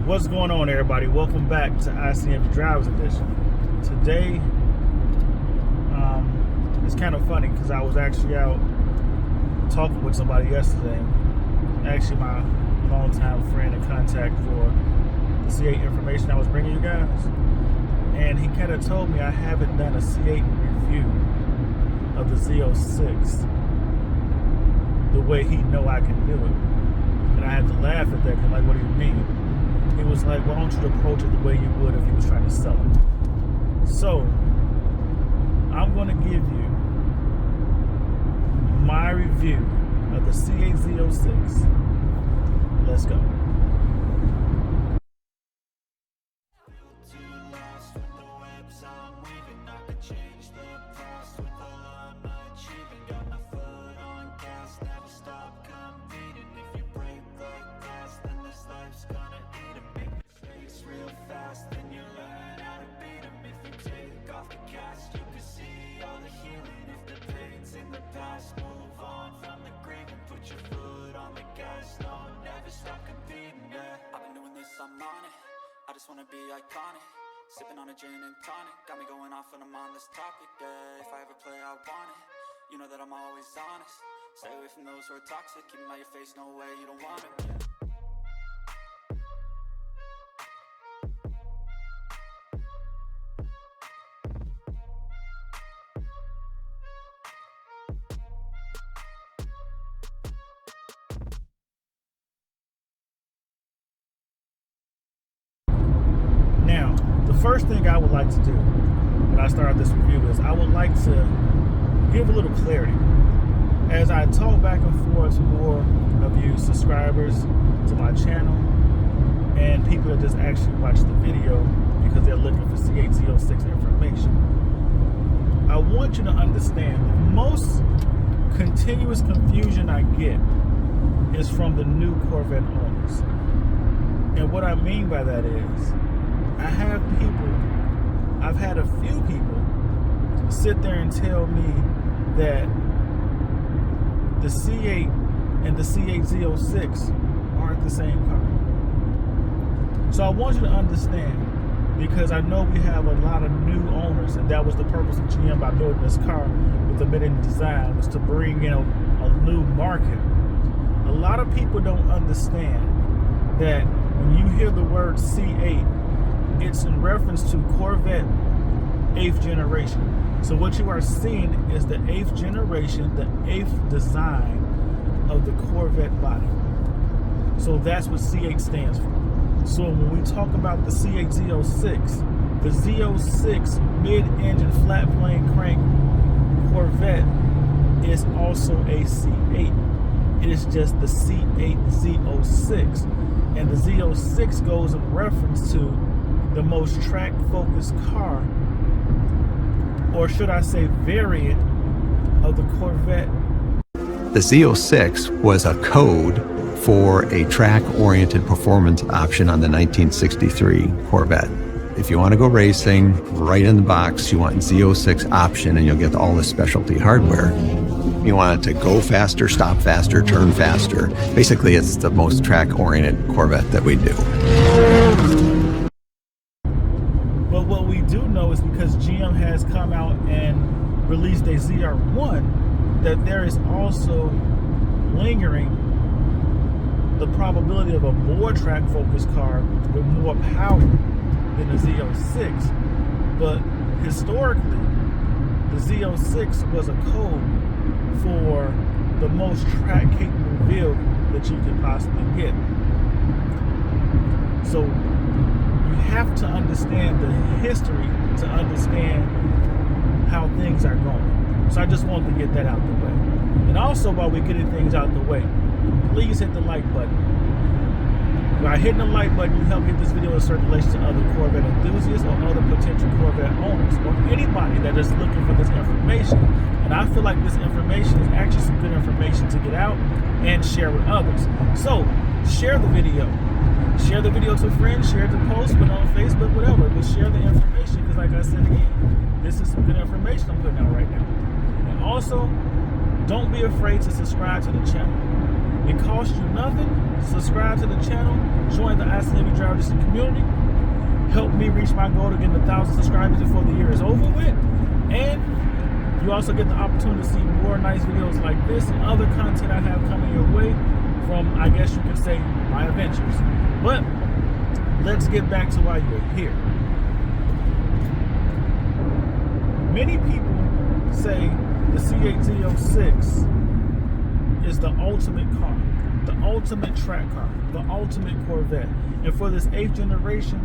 What's going on, everybody? Welcome back to ICM's Drivers Edition. Today, it's kind of funny because I was actually out talking with somebody yesterday. Actually, my longtime friend and contact for the C8 information I was bringing you guys. And he kind of told me I haven't done a C8 review of the Z06 the way he know I can do it. And I had to laugh at that, because like, what do you mean? He was like, why don't you approach it the way you would if you was trying to sell it? So, I'm going to give you my review of the C8 Z06. Let's go. I just wanna be iconic, sipping on a gin and tonic, got me going off when I'm on this topic, yeah. If I ever play, I want it, you know that I'm always honest. Stay away from those who are toxic, keep them out your face, no way, you don't want it, yeah. Now, the first thing I would like to do when I start this review is I would like to give a little clarity. As I talk back and forth to more of you subscribers to my channel and people that just actually watch the video because they're looking for C8 Z06 information, I want you to understand the most continuous confusion I get is from the new Corvette owners. And what I mean by that is, I've had a few people sit there and tell me that the C8 and the C8 Z06 aren't the same car. So I want you to understand, because I know we have a lot of new owners, and that was the purpose of GM by building this car with the mid-engine design, was to bring in a new market. A lot of people don't understand that when you hear the word C8, it's in reference to Corvette 8th generation. So what you are seeing is the 8th generation, the 8th design of the Corvette body. So that's what C8 stands for. So when we talk about the C8 Z06, the Z06 mid-engine flat plane crank Corvette is also a C8. It is just the C8 Z06. And the Z06 goes in reference to the most track-focused car, or should I say variant, of the Corvette. The Z06 was a code for a track-oriented performance option on the 1963 Corvette. If you want to go racing, right in the box, you want Z06 option, and you'll get all the specialty hardware. You want it to go faster, stop faster, turn faster. Basically, it's the most track-oriented Corvette that we do. But what we do know is, because GM has come out and released a ZR1, that there is also lingering the probability of a more track-focused car with more power than the Z06. But historically, the Z06 was a code for the most track-capable vehicle that you could possibly get. So you have to understand the history to understand how things are going. So I just wanted to get that out the way. And also, while we're getting things out the way, please hit the like button. By hitting the like button, you help get this video in circulation to other Corvette enthusiasts or other potential Corvette owners, or anybody that is looking for this information. And I feel like this information is actually some good information to get out and share with others. So share the video. Share the video to friends, share the post, put it on Facebook, whatever. But share the information, because like I said again, this is some good information I'm putting out right now. And also, don't be afraid to subscribe to the channel. It costs you nothing. Subscribe to the channel. Join the Accidentally Driver Distance community. Help me reach my goal to get 1,000 subscribers before the year is over with. And you also get the opportunity to see more nice videos like this and other content I have coming your way from, I guess you could say, my adventures. But let's get back to why you're here. Many people say the C8 Z06 is the ultimate car, the ultimate track car, the ultimate Corvette. And for this 8th generation,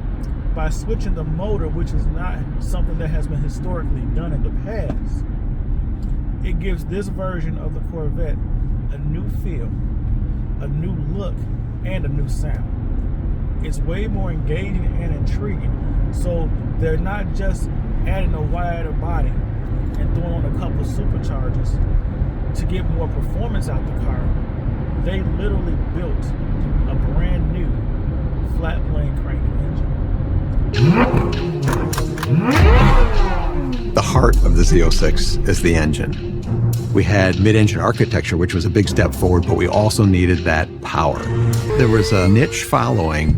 by switching the motor, which is not something that has been historically done in the past, it gives this version of the Corvette a new feel, a new look, and a new sound. It's way more engaging and intriguing. So they're not just adding a wider body and throwing on a couple superchargers to get more performance out the car. They literally built a brand new flat plane crank engine. The heart of the Z06 is the engine. We had mid-engine architecture, which was a big step forward, but we also needed that power. There was a niche following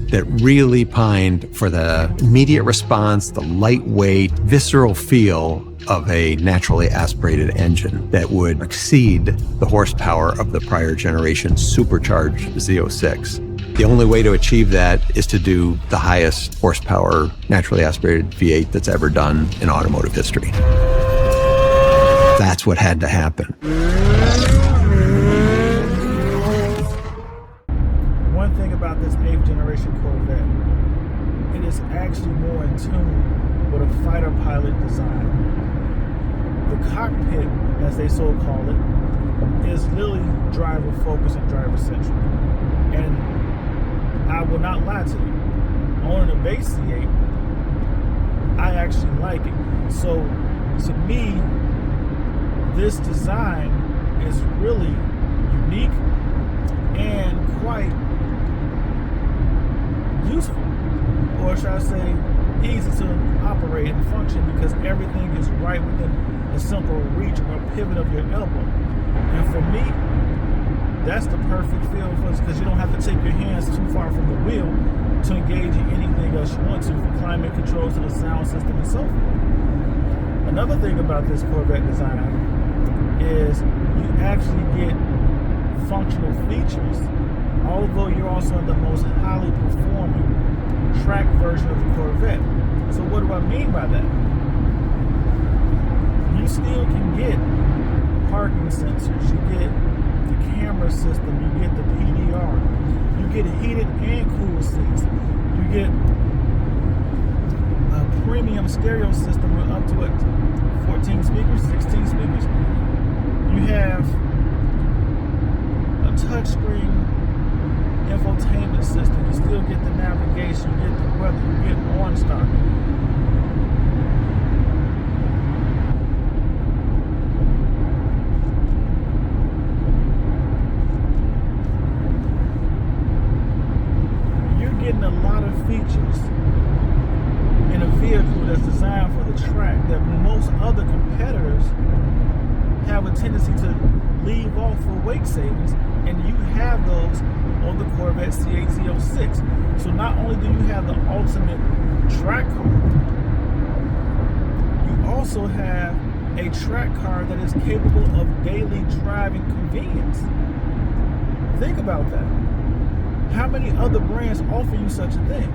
that really pined for the immediate response, the lightweight, visceral feel of a naturally aspirated engine that would exceed the horsepower of the prior generation supercharged Z06. The only way to achieve that is to do the highest horsepower naturally aspirated V8 that's ever done in automotive history. That's what had to happen. One thing about this 8th generation Corvette, it is actually more in tune with a fighter pilot design. The cockpit, as they so call it, is literally driver focused and driver centric. And I will not lie to you, owning a base C8, I actually like it. So to me, this design is really unique and quite useful, or should I say easy to operate and function, because everything is right within a simple reach or pivot of your elbow. And for me, that's the perfect feel for us, because you don't have to take your hands too far from the wheel to engage in anything else you want to, from climate controls to the sound system and so forth. Another thing about this Corvette design is you actually get functional features, although you're also in the most highly performing track version of the Corvette. So what do I mean by that? You still can get parking sensors, you get the camera system, you get the PDR, you get heated and cool seats, you get a premium stereo system with up to 14 speakers, 16 speakers. You have a touchscreen infotainment system. You still get the navigation, you get the weather, you get OnStar. You're getting a lot of features in a vehicle that's designed for the track that most other competitors have a tendency to leave off for weight savings, and you have those on the Corvette C8 Z06. So not only do you have the ultimate track car, you also have a track car that is capable of daily driving convenience. Think about that. How many other brands offer you such a thing?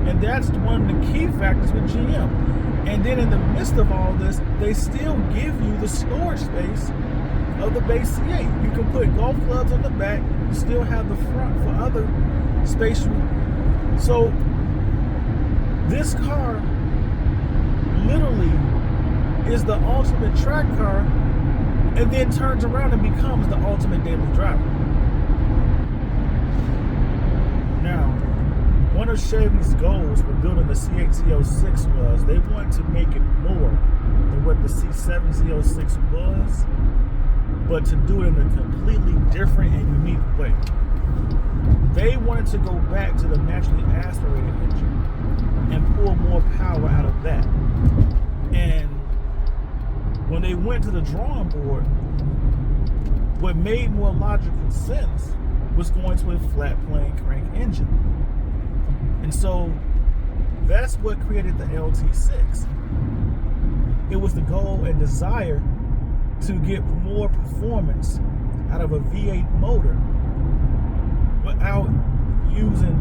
And that's one of the key factors with GM. And then in the midst of all this, they still give you the storage space of the base C8. You can put golf clubs on the back. You still have the front for other space. So this car literally is the ultimate track car, and then turns around and becomes the ultimate daily driver. Now, one of Chevy's goals for building the C8 Z06 was they wanted to make it more than what the C7 Z06 was, but to do it in a completely different and unique way. They wanted to go back to the naturally aspirated engine and pull more power out of that. And when they went to the drawing board, what made more logical sense was going to a flat plane crank engine. And so that's what created the LT6. It was the goal and desire to get more performance out of a V8 motor without using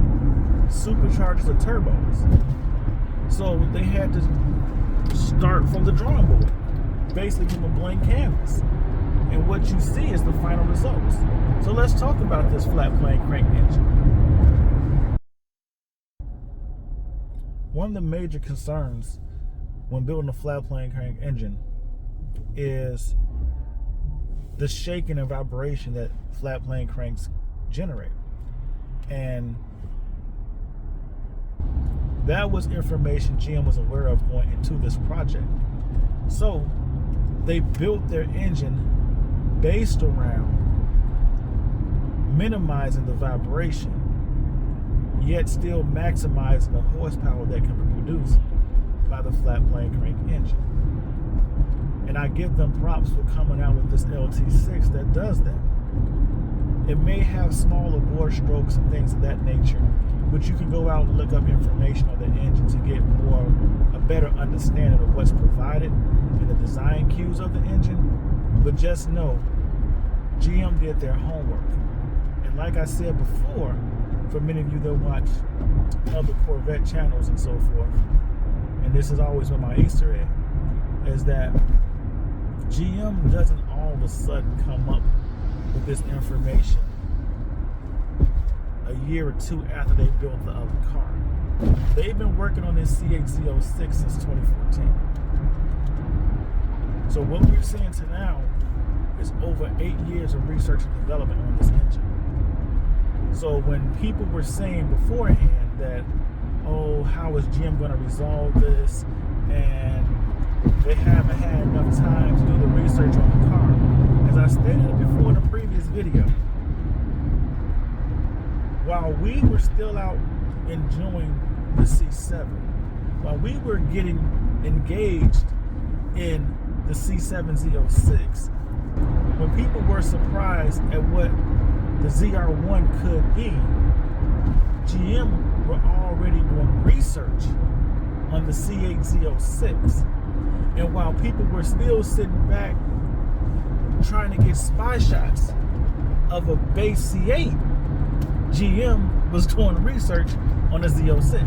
superchargers or turbos. So they had to start from the drawing board, basically from a blank canvas. And what you see is the final results. So let's talk about this flat plane crank engine. One of the major concerns when building a flat plane crank engine is the shaking and vibration that flat plane cranks generate. And that was information GM was aware of going into this project. So they built their engine based around minimizing the vibration, yet still maximizing the horsepower that can be produced by the flat plane crank engine. And I give them props for coming out with this LT6 that does that. It may have smaller bore strokes and things of that nature, but you can go out and look up information on the engine to get a better understanding of what's provided in the design cues of the engine. But just know, GM did their homework. And like I said before, for many of you that watch other Corvette channels and so forth, and this has always been my Easter egg, is that GM doesn't all of a sudden come up with this information a year or two after they built the other car. They've been working on this C8 Z06 since 2014. So what we're seeing to now is over 8 years of research and development on this engine. So when people were saying beforehand that, oh, how is GM going to resolve this, and they haven't had enough time to do the research on the car, as I stated before in a previous video, while we were still out enjoying the C7, while we were getting engaged in the C7 Z06, when people were surprised at what the ZR1 could be, GM were already doing research on the C8 Z06. And while people were still sitting back trying to get spy shots of a base C8, GM was doing research on the Z06.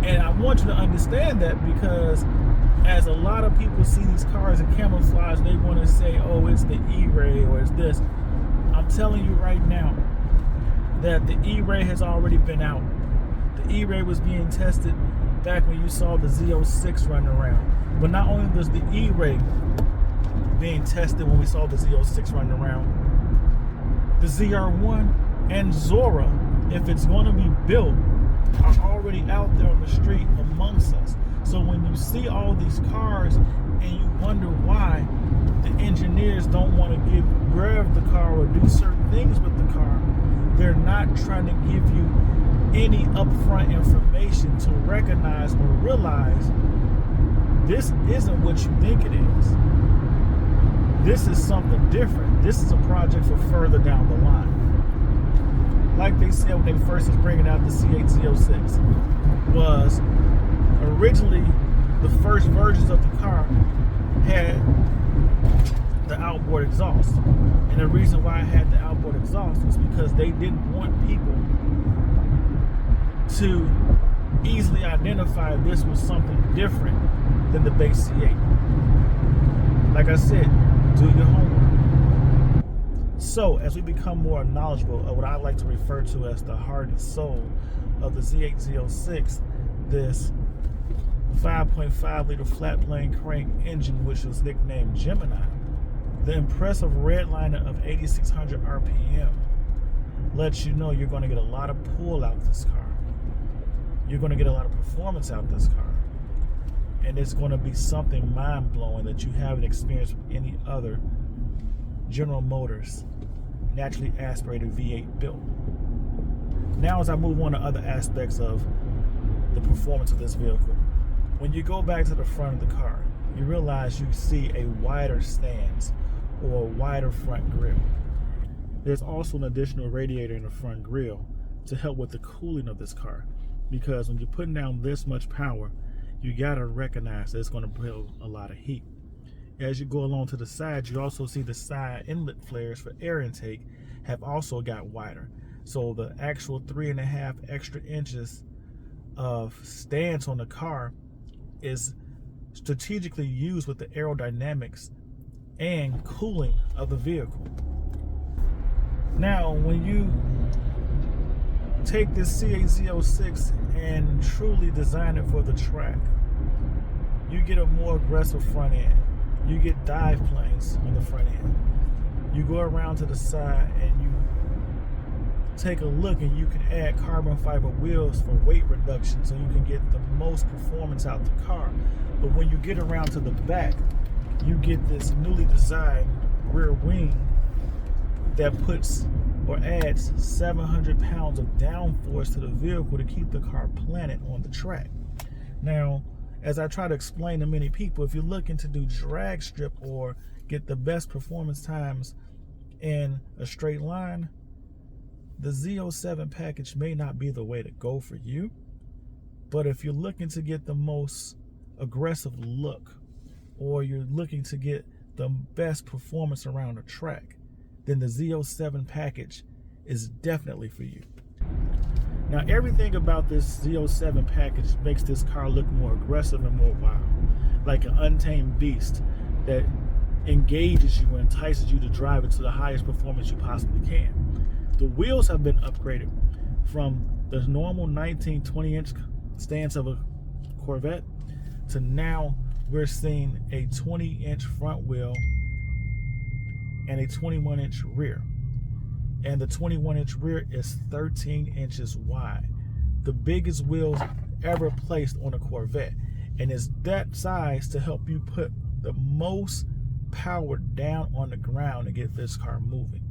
And I want you to understand that, because as a lot of people see these cars in camouflage, they want to say, oh, it's the E-Ray or it's this. I'm telling you right now that the E-Ray has already been out. The E-Ray was being tested back when you saw the Z06 running around. But not only was the E-Ray being tested when we saw the Z06 running around, the ZR1 and Zora, if it's going to be built, are already out there on the street amongst us. So when you see all these cars and you wonder why the engineers don't want to rev the car or do certain things with the car, they're not trying to give you any upfront information to recognize or realize this isn't what you think it is. This is something different. This is a project for further down the line. Like they said when they first was bringing out the C8 Z06, was originally the first versions of the car had the outboard exhaust. And the reason why I had the outboard exhaust was because they didn't want people to easily identify this was something different than the base C8. Like I said, do your homework. So as we become more knowledgeable of what I like to refer to as the heart and soul of the C8 Z06, this 5.5 liter flat plane crank engine, which was nicknamed Gemini, the impressive redliner of 8,600 RPM lets you know you're going to get a lot of pull out this car. You're going to get a lot of performance out this car. And it's going to be something mind-blowing that you haven't experienced with any other General Motors naturally aspirated V8 built. Now as I move on to other aspects of the performance of this vehicle, when you go back to the front of the car, you realize you see a wider stance or a wider front grille. There's also an additional radiator in the front grille to help with the cooling of this car, because when you're putting down this much power, you gotta recognize that it's going to build a lot of heat. As you go along to the sides, you also see the side inlet flares for air intake have also got wider. So the actual 3.5 extra inches of stance on the car is strategically used with the aerodynamics and cooling of the vehicle. Now, when you take this C8 Z06 and truly design it for the track, you get a more aggressive front end. You get dive planes on the front end. You go around to the side and you take a look, and you can add carbon fiber wheels for weight reduction so you can get the most performance out the car. But when you get around to the back, you get this newly designed rear wing that puts or adds 700 pounds of downforce to the vehicle to keep the car planted on the track. Now, as I try to explain to many people, if you're looking to do drag strip or get the best performance times in a straight line, the Z07 package may not be the way to go for you. But if you're looking to get the most aggressive look, or you're looking to get the best performance around the track, then the Z07 package is definitely for you. Now, everything about this Z07 package makes this car look more aggressive and more wild, like an untamed beast that engages you and entices you to drive it to the highest performance you possibly can. The wheels have been upgraded from the normal 19-20 inch stance of a Corvette to now we're seeing a 20-inch front wheel and a 21-inch rear. And the 21-inch rear is 13 inches wide, the biggest wheels ever placed on a Corvette. And it's that size to help you put the most power down on the ground to get this car moving.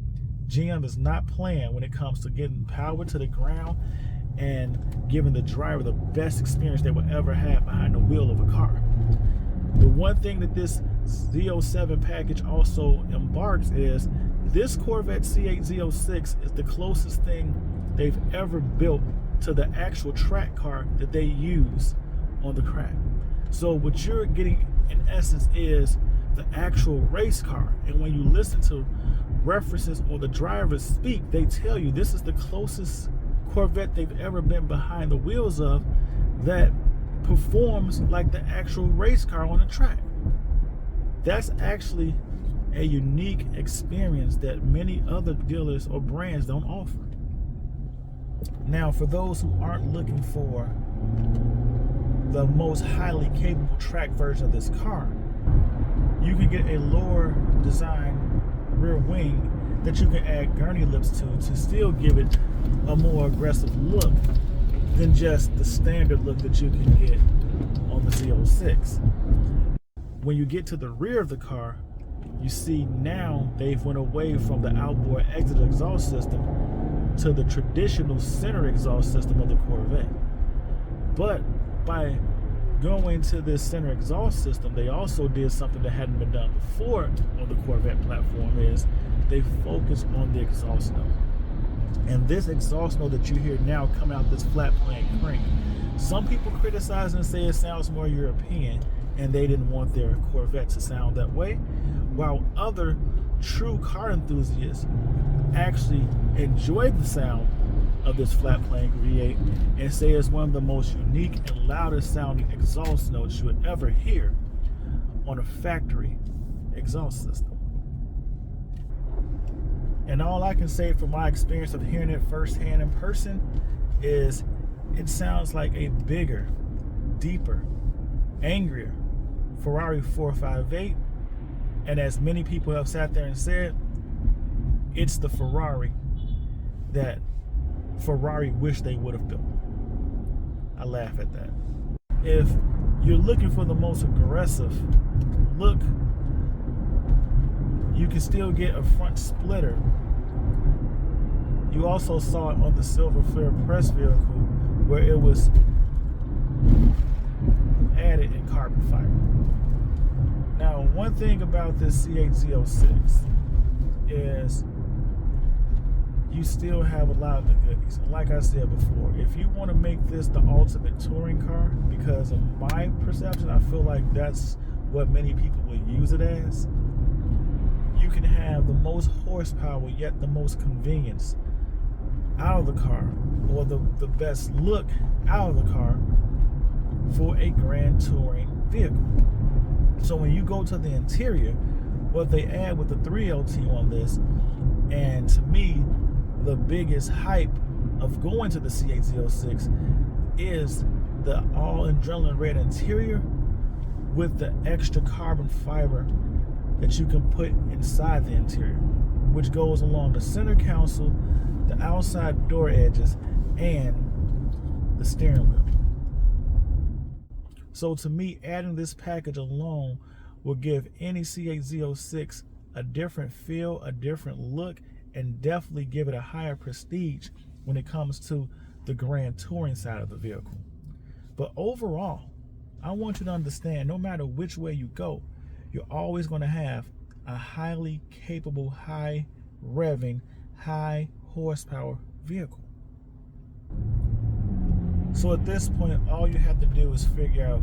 GM is not playing when it comes to getting power to the ground and giving the driver the best experience they will ever have behind the wheel of a car. The one thing that this Z07 package also embarks is this Corvette C8 Z06 is the closest thing they've ever built to the actual track car that they use on the track. So what you're getting in essence is the actual race car. And when you listen to references or the drivers speak, they tell you this is the closest Corvette they've ever been behind the wheels of that performs like the actual race car on the track. That's actually a unique experience that many other dealers or brands don't offer. Now, for those who aren't looking for the most highly capable track version of this car, you can get a lower design rear wing that you can add gurney lips to still give it a more aggressive look than just the standard look that you can get on the Z06. When you get to the rear of the car, you see now they've went away from the outboard exit exhaust system to the traditional center exhaust system of the Corvette. But by going to this center exhaust system, they also did something that hadn't been done before on the Corvette platform, is they focused on the exhaust note. And this exhaust note that you hear now come out this flat plane crank, some people criticize and say it sounds more European and they didn't want their Corvette to sound that way, while other true car enthusiasts actually enjoyed the sound of this flat plane V8 and say it's one of the most unique and loudest sounding exhaust notes you would ever hear on a factory exhaust system. And all I can say from my experience of hearing it firsthand in person is it sounds like a bigger, deeper, angrier Ferrari 458. And as many people have sat there and said, it's the Ferrari that Ferrari wished they would have built. I laugh at that. If you're looking for the most aggressive look, you can still get a front splitter. You also saw it on the Silver Flare press vehicle where it was added in carbon fiber. Now, one thing about this C8 Z06 is you still have a lot of the goodies. And like I said before, if you want to make this the ultimate touring car, because of my perception, I feel like that's what many people will use it as. You can have the most horsepower, yet the most convenience out of the car, or the best look out of the car for a grand touring vehicle. So when you go to the interior, what they add with the 3LT on this, and to me, the biggest hype of going to the C8 Z06 is the all adrenaline red interior with the extra carbon fiber that you can put inside the interior, which goes along the center console, the outside door edges, and the steering wheel. So to me, adding this package alone will give any C8 Z06 a different feel, a different look, and definitely give it a higher prestige when it comes to the grand touring side of the vehicle. But overall, I want you to understand, no matter which way you go, you're always going to have a highly capable, high revving, high horsepower vehicle. So at this point, all you have to do is figure out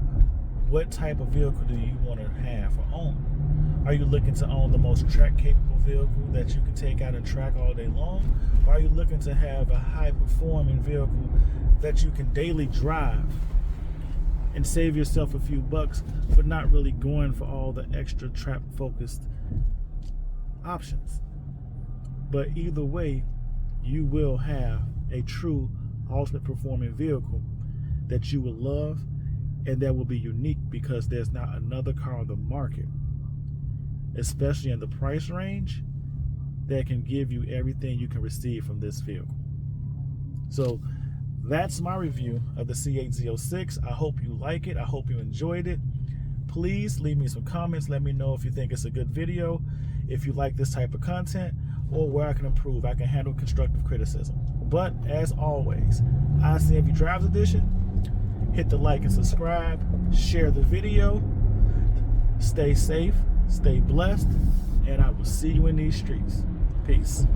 what type of vehicle do you want to have or own. Are you looking to own the most track capable vehicle that you can take out and track all day long? Or are you looking to have a high performing vehicle that you can daily drive and save yourself a few bucks for not really going for all the extra trap focused options? But either way, you will have a true ultimate performing vehicle that you will love and that will be unique, because there's not another car on the market, especially in the price range, that can give you everything you can receive from this vehicle. So that's my review of the C8 Z06. I hope you like it. I hope you enjoyed it. Please leave me some comments. Let me know if you think it's a good video, if you like this type of content, or where I can improve. I can handle constructive criticism. But as always, ICMV Drives Edition, hit the like and subscribe, share the video, stay safe, stay blessed, and I will see you in these streets. Peace.